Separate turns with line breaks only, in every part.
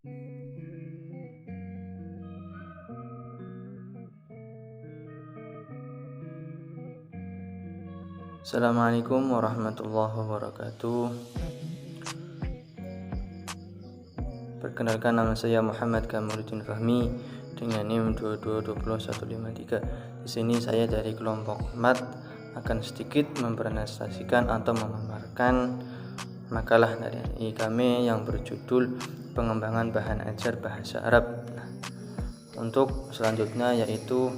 Assalamualaikum warahmatullahi wabarakatuh. Perkenalkan, nama saya Muhammad Kamaluddin Fahmi dengan NIM 222153. Di sini saya dari kelompok mat akan sedikit mempresentasikan atau memaparkan makalah dari kami yang berjudul pengembangan bahan ajar bahasa Arab. Untuk selanjutnya yaitu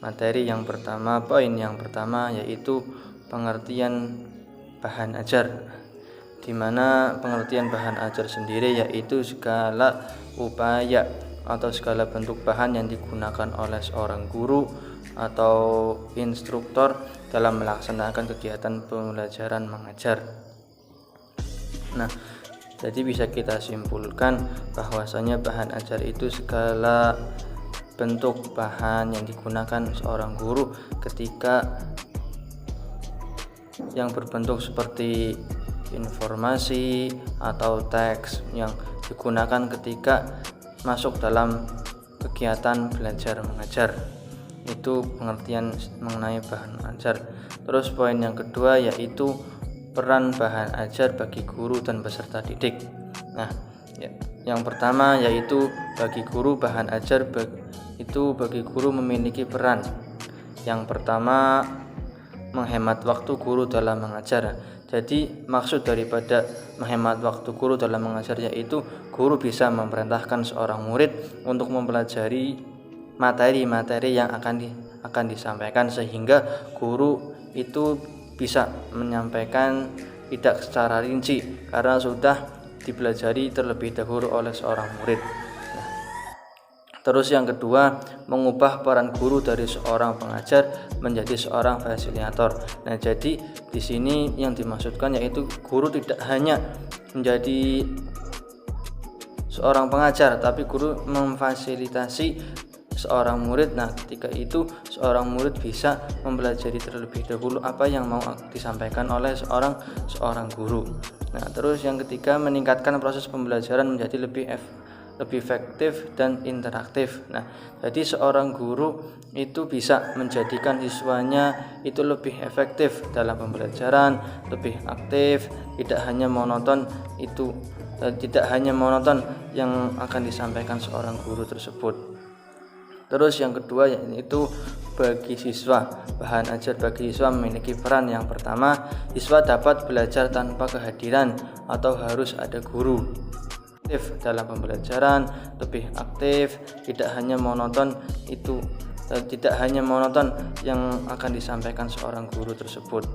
materi yang pertama, poin yang pertama yaitu pengertian bahan ajar, di mana pengertian bahan ajar sendiri yaitu segala upaya atau segala bentuk bahan yang digunakan oleh seorang guru atau instruktur dalam melaksanakan kegiatan pembelajaran mengajar. Nah, jadi bisa kita simpulkan bahwasanya bahan ajar itu segala bentuk bahan yang digunakan seorang guru ketika yang berbentuk seperti informasi atau teks yang digunakan ketika masuk dalam kegiatan belajar mengajar. Itu pengertian mengenai bahan ajar. Terus poin yang kedua yaitu peran bahan ajar bagi guru dan peserta didik. Nah, yang pertama yaitu bagi guru bahan ajar bagi guru memiliki peran. Yang pertama, menghemat waktu guru dalam mengajar. Jadi maksud daripada menghemat waktu guru dalam mengajar yaitu guru bisa memerintahkan seorang murid untuk mempelajari materi-materi yang akan disampaikan, sehingga guru itu bisa menyampaikan tidak secara rinci karena sudah dipelajari terlebih dahulu oleh seorang murid. Terus yang kedua, mengubah peran guru dari seorang pengajar menjadi seorang fasilitator. Nah, jadi di sini yang dimaksudkan yaitu guru tidak hanya menjadi seorang pengajar, tapi guru memfasilitasi seorang murid. Nah, ketika itu seorang murid bisa mempelajari terlebih dahulu apa yang mau disampaikan oleh seorang guru. Nah, terus yang ketiga, meningkatkan proses pembelajaran menjadi lebih efektif dan interaktif. Nah, jadi seorang guru itu bisa menjadikan siswanya itu lebih efektif dalam pembelajaran, lebih aktif, tidak hanya monoton yang akan disampaikan seorang guru tersebut. Terus yang kedua yaitu bagi siswa. Bahan ajar bagi siswa memiliki peran. Yang pertama, siswa dapat belajar tanpa kehadiran atau harus ada guru. Dalam pembelajaran, lebih aktif, tidak hanya monoton yang akan disampaikan seorang guru tersebut.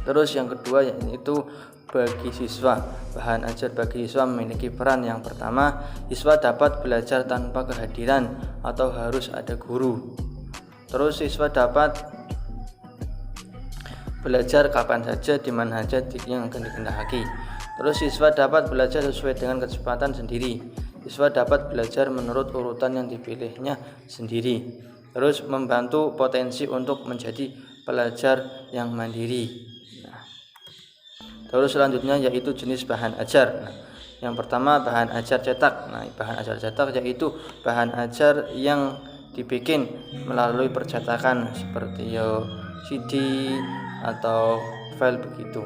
Terus yang kedua yaitu bagi siswa. Bahan ajar bagi siswa memiliki peran. Yang pertama, siswa dapat belajar tanpa kehadiran atau harus ada guru. Terus siswa dapat belajar kapan saja, di mana saja yang akan dikehendaki. Terus siswa dapat belajar sesuai dengan kecepatan sendiri. Siswa dapat belajar menurut urutan yang dipilihnya sendiri. Terus membantu potensi untuk menjadi pelajar yang mandiri. Terus selanjutnya yaitu jenis bahan ajar. Yang pertama, bahan ajar cetak. Bahan ajar cetak yaitu bahan ajar yang dibikin melalui percetakan seperti CD atau file begitu.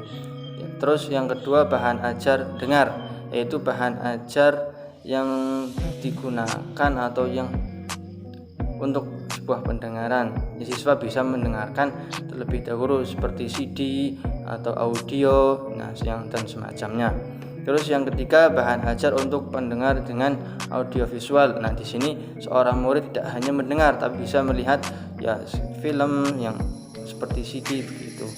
Terus yang kedua, bahan ajar dengar, yaitu bahan ajar yang digunakan atau yang untuk sebuah pendengaran. Siswa bisa mendengarkan terlebih dahulu seperti CD atau audio, dan semacamnya. Terus yang ketiga, bahan ajar untuk pendengar dengan audiovisual. Di sini seorang murid tidak hanya mendengar tapi bisa melihat film yang seperti CD begitu.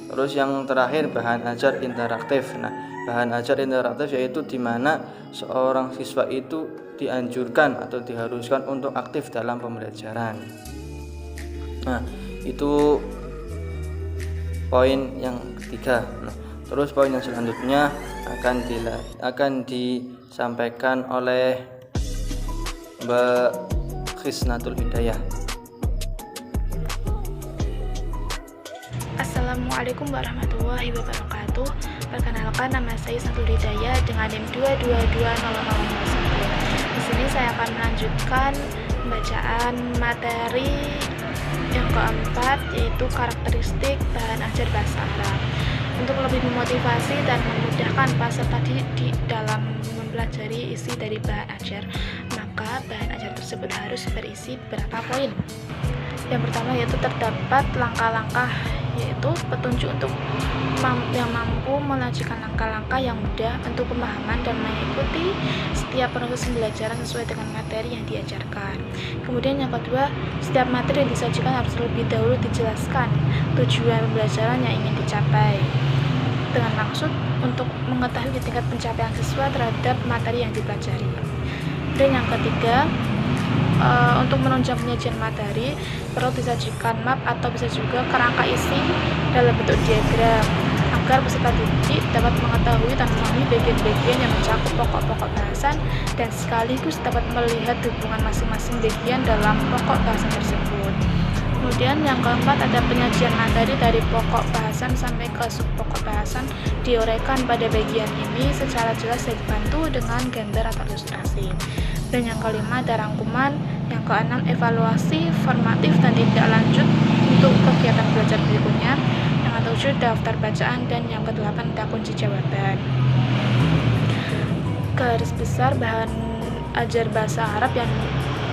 Terus yang terakhir, bahan ajar interaktif. Bahan ajar interaktif yaitu di mana seorang siswa itu dianjurkan atau diharuskan untuk aktif dalam pembelajaran. Itu poin yang ketiga. Terus poin yang selanjutnya akan disampaikan oleh Mbak Khisnatul Hidayah.
Assalamualaikum warahmatullahi wabarakatuh. Perkenalkan, nama saya Santul Hidayah dengan NIM 222001. saya akan melanjutkan pembacaan materi yang keempat, yaitu karakteristik bahan ajar bahasa Arab. Untuk lebih memotivasi dan memudahkan peserta didik dalam mempelajari isi dari bahan ajar, maka bahan ajar tersebut harus berisi beberapa poin. Yang pertama yaitu terdapat langkah-langkah, yaitu petunjuk untuk yang mampu menyajikan langkah-langkah yang mudah untuk pemahaman dan mengikuti setiap proses pembelajaran sesuai dengan materi yang diajarkan. Kemudian yang kedua, setiap materi yang disajikan harus lebih dahulu dijelaskan tujuan pembelajaran yang ingin dicapai, dengan maksud untuk mengetahui tingkat pencapaian siswa terhadap materi yang dipelajari. Dan yang ketiga, untuk menunjang penyajian materi perlu disajikan map atau bisa juga kerangka isi dalam bentuk diagram agar peserta didik dapat mengetahui dan memahami bagian-bagian yang mencakup pokok-pokok bahasan dan sekaligus dapat melihat hubungan masing-masing bagian dalam pokok bahasan tersebut. Kemudian yang keempat, ada penyajian materi dari pokok bahasan sampai ke subpokok bahasan diuraikan pada bagian ini secara jelas dan dibantu dengan gambar atau ilustrasi. Dan yang kelima, ada rangkuman. Yang keenam, evaluasi formatif dan tindak lanjut untuk kegiatan belajar berikutnya. Yang ketujuh, daftar bacaan. Dan yang kedelapan, ada kunci jawaban. Garis besar bahan ajar bahasa Arab yang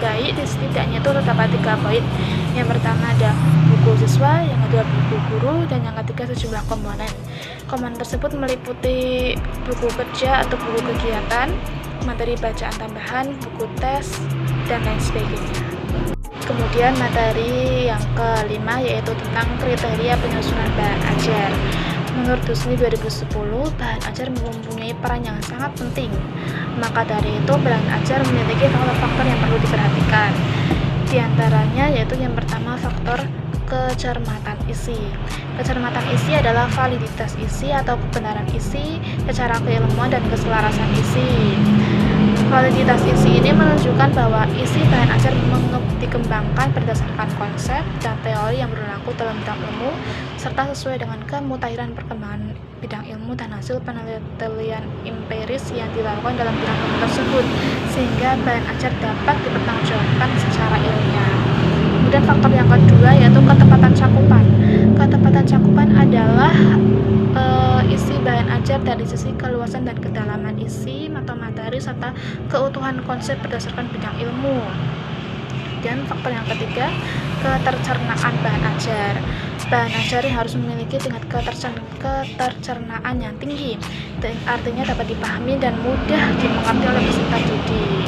baik setidaknya itu terdapat 3 poin. Yang pertama ada buku siswa, yang kedua buku guru, dan yang ketiga sejumlah komponen. Komponen tersebut meliputi buku kerja atau buku kegiatan, materi bacaan tambahan, buku tes, dan lain sebagainya. Kemudian materi yang kelima yaitu tentang kriteria penyusunan bahan ajar. Menurut Dusni 2010, bahan ajar mempunyai peran yang sangat penting. Maka dari itu, bahan ajar memiliki faktor-faktor yang perlu diperhatikan. Di antaranya yaitu yang pertama, faktor kecermatan isi. Kecermatan isi adalah validitas isi atau kebenaran isi secara keilmuan dan keselarasan isi. Validitas isi ini menunjukkan bahwa isi bahan ajar dikembangkan berdasarkan konsep dan teori yang berlaku dalam bidang ilmu serta sesuai dengan kemutahiran perkembangan bidang ilmu dan hasil penelitian empiris yang dilakukan dalam bidang ilmu tersebut, sehingga bahan ajar dapat dipertanggungjawabkan secara ilmiah. Kemudian faktor yang kedua yaitu ketepatan cakupan. Ketepatan cakupan adalah isi bahan ajar dari sisi keluasan dan kedalaman isi atau materi serta keutuhan konsep berdasarkan bidang ilmu. Dan faktor yang ketiga, ketercernaan bahan ajar. Bahan ajar harus memiliki tingkat ketercernaan yang tinggi, artinya dapat dipahami dan mudah dimengerti oleh peserta didik.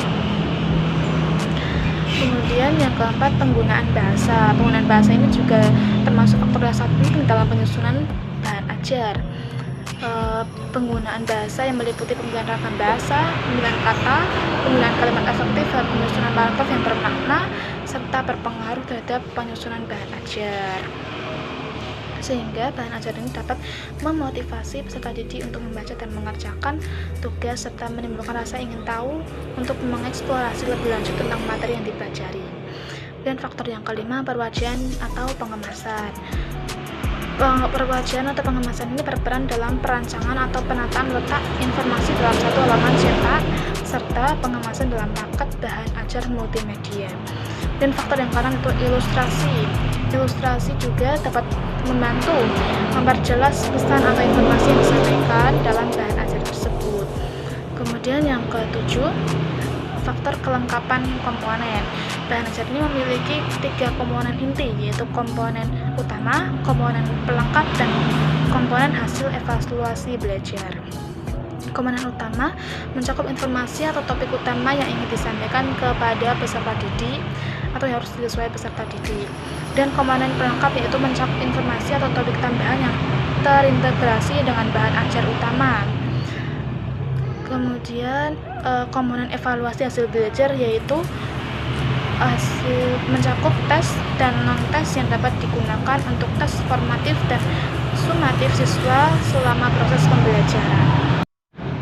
Kemudian yang keempat, penggunaan bahasa. Penggunaan bahasa ini juga termasuk faktor yang sangat penting dalam penyusunan bahan ajar. Penggunaan bahasa yang meliputi penggunaan ragam bahasa, pemilihan kata, penggunaan kalimat efektif, dan penyusunan paragraf yang bermakna serta berpengaruh terhadap penyusunan bahan ajar. Sehingga bahan ajar ini dapat memotivasi peserta didik untuk membaca dan mengerjakan tugas serta menimbulkan rasa ingin tahu untuk mengeksplorasi lebih lanjut tentang materi yang dipelajari. Dan faktor yang kelima, perwajian atau pengemasan. Perwajian atau pengemasan ini berperan dalam perancangan atau penataan letak informasi dalam satu halaman cetak serta pengemasan dalam paket bahan ajar multimedia. Dan faktor yang keenam itu ilustrasi. Ilustrasi juga dapat membantu memperjelas pesan atau informasi yang disampaikan dalam bahan ajar tersebut. Kemudian yang ketujuh, faktor kelengkapan komponen. Bahan ajar ini memiliki 3 komponen inti, yaitu komponen utama, komponen pelengkap, dan komponen hasil evaluasi belajar. Komponen utama mencakup informasi atau topik utama yang ingin disampaikan kepada peserta didik atau yang harus disesuaikan peserta didik. Dan komponen pelengkap yaitu mencakup informasi atau topik tambahan yang terintegrasi dengan bahan ajar utama. Kemudian komponen evaluasi hasil belajar yaitu mencakup tes dan non-tes yang dapat digunakan untuk tes formatif dan sumatif siswa selama proses pembelajaran.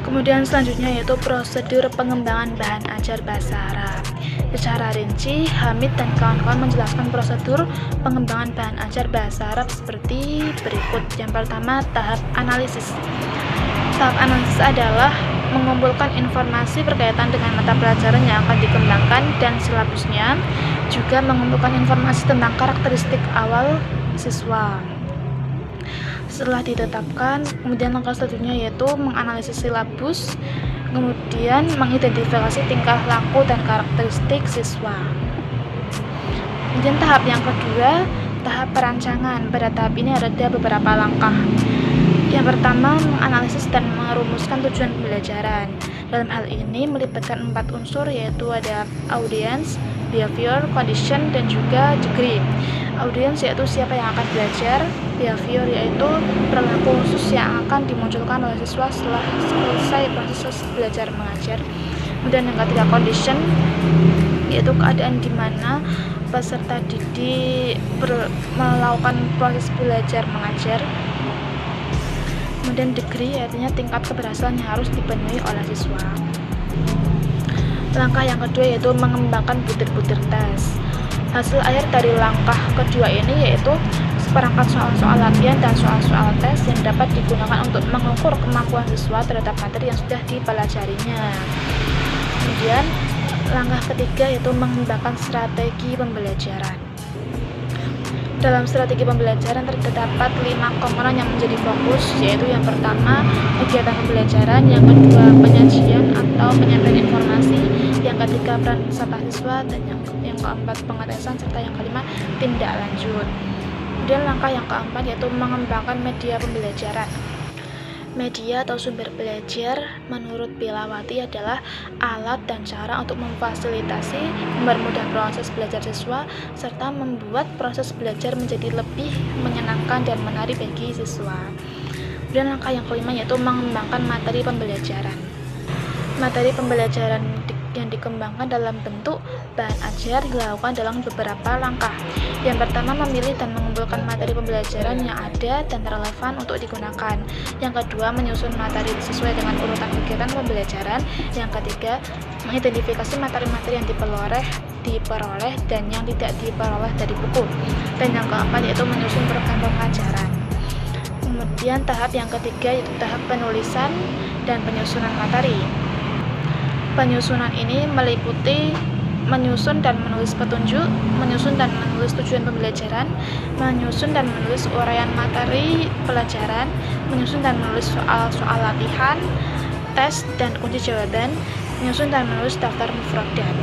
Kemudian selanjutnya yaitu prosedur pengembangan bahan ajar bahasa Arab. Secara rinci, Hamid dan kawan-kawan menjelaskan prosedur pengembangan bahan ajar bahasa Arab seperti berikut. Yang pertama, tahap analisis. Tahap analisis adalah mengumpulkan informasi berkaitan dengan mata pelajaran yang akan dikembangkan dan silabusnya, juga mengumpulkan informasi tentang karakteristik awal siswa. Setelah ditetapkan, kemudian langkah selanjutnya yaitu menganalisis silabus, kemudian mengidentifikasi tingkah laku dan karakteristik siswa. Kemudian tahap yang kedua, tahap perancangan. Pada tahap ini ada beberapa langkah. Yang pertama, menganalisis dan merumuskan tujuan pembelajaran. Dalam hal ini melibatkan 4 unsur, yaitu ada audience, behavior, condition, dan juga degree. Audience yaitu siapa yang akan belajar, behavior yaitu perilaku khusus yang akan dimunculkan oleh siswa setelah selesai proses belajar mengajar. Kemudian yang ketiga, condition yaitu keadaan di mana peserta didik melakukan proses belajar mengajar. Kemudian degree artinya tingkat keberhasilan yang harus dipenuhi oleh siswa. Langkah yang kedua yaitu mengembangkan butir-butir tes. Hasil akhir dari langkah kedua ini yaitu seperangkat soal-soal latihan dan soal-soal tes yang dapat digunakan untuk mengukur kemampuan siswa terhadap materi yang sudah dipelajarinya. Kemudian langkah ketiga yaitu mengembangkan strategi pembelajaran. Dalam strategi pembelajaran terdapat 5 komponen yang menjadi fokus, yaitu yang pertama kegiatan pembelajaran, yang kedua penyajian atau penyampaian informasi, yang ketiga peran serta siswa, dan yang keempat pengetesan, serta yang kelima tindak lanjut. Kemudian langkah yang keempat yaitu mengembangkan media pembelajaran. Media atau sumber belajar menurut Pilawati adalah alat dan cara untuk memfasilitasi, mempermudah proses belajar siswa, serta membuat proses belajar menjadi lebih menyenangkan dan menarik bagi siswa. Dan langkah yang kelima yaitu mengembangkan materi pembelajaran. Materi pembelajaran yang dikembangkan dalam bentuk bahan ajar dilakukan dalam beberapa langkah. Yang pertama, memilih dan mengumpulkan materi pembelajaran yang ada dan relevan untuk digunakan. Yang kedua, menyusun materi sesuai dengan urutan kegiatan pembelajaran. Yang ketiga, mengidentifikasi materi-materi yang diperoleh dan yang tidak diperoleh dari buku. Dan yang keempat yaitu menyusun program pengajaran. Kemudian tahap yang ketiga yaitu tahap penulisan dan penyusunan materi. Penyusunan ini meliputi menyusun dan menulis petunjuk, menyusun dan menulis tujuan pembelajaran, menyusun dan menulis uraian materi pelajaran, menyusun dan menulis soal-soal latihan, tes dan kunci jawaban, menyusun dan menulis daftar mufradat.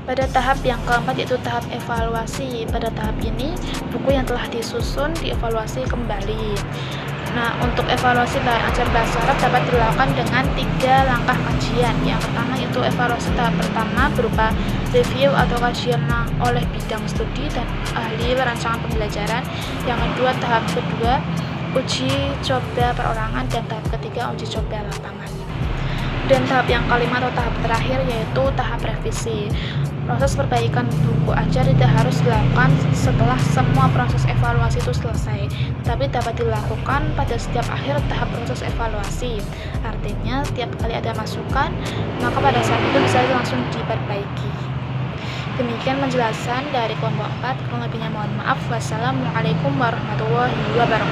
Pada tahap yang keempat yaitu tahap evaluasi. Pada tahap ini, buku yang telah disusun dievaluasi kembali. Nah, untuk evaluasi bahan ajar bahasa Arab dapat dilakukan dengan 3 langkah kajian. Yang pertama yaitu evaluasi tahap pertama berupa review atau kajian oleh bidang studi dan ahli rancangan pembelajaran. Yang kedua, tahap kedua, uji coba perorangan, dan tahap ketiga, uji coba lapangan. Dan tahap yang kelima atau tahap terakhir yaitu tahap revisi. Proses perbaikan buku ajar tidak harus dilakukan setelah semua proses evaluasi itu selesai, tetapi dapat dilakukan pada setiap akhir tahap proses evaluasi. Artinya, setiap kali ada masukan, maka pada saat itu bisa langsung diperbaiki. Demikian penjelasan dari kelompok 4, kurang lebihnya mohon maaf. Wassalamualaikum warahmatullahi wabarakatuh.